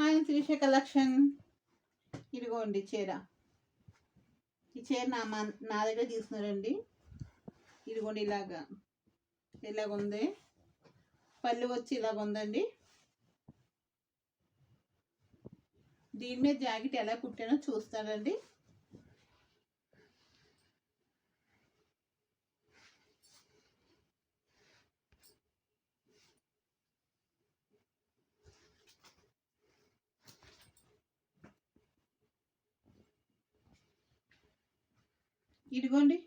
Hi Srisha collection. ఇదిగోండి చీర. ఈ చీర నా దగ్గర తీసుకున్నారండి. ఇదిగోండి ఇలాగుంది. పళ్ళు వచ్చి ఇలాగ ఉందండి. దీని మీద జాకెట్ ఎలా కుట్టానో చూస్తారండి. ఇదిగోండి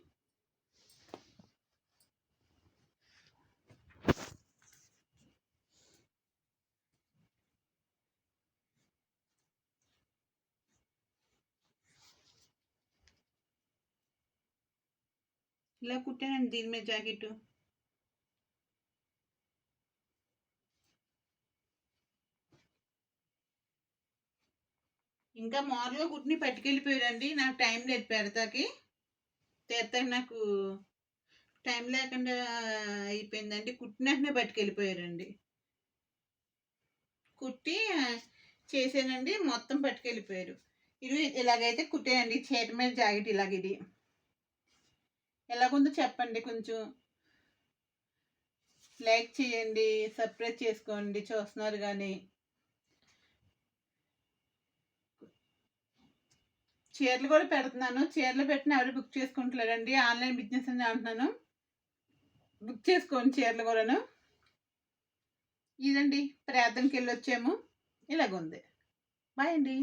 ఇలా కుట్టానండి దీని మీద జాకెట్. ఇంకా మామూలుగా కుట్టిని పట్టుకెళ్ళిపోయారండి. నాకు టైం లేదు పెడతాకి. నాకు టైం లేకుండా అయిపోయిందండి. కుట్టినట్టునే పట్టుకెళ్ళిపోయారండి. కుట్టి చేసానండి, మొత్తం పట్టుకెళ్ళిపోయారు. ఇది ఇలాగైతే కుట్టానండి. చీర మీద జాకెట్ ఇది ఎలాగుందో చెప్పండి. కొంచెం లైక్ చేయండి, సబ్స్క్రైబ్ చేసుకోండి చూస్తున్నారు కానీ. చీరలు కూడా పెడుతున్నాను. చీరలు పెట్టిన ఎవరు బుక్ చేసుకుంటలేరండి. ఆన్లైన్ బిజినెస్ అని అంటున్నాను. బుక్ చేసుకోండి చీరలు కూడాను. ఇదండి ప్రార్థనకి వెళ్ళి వచ్చాము. ఇలాగుంది. బాయ్ అండి.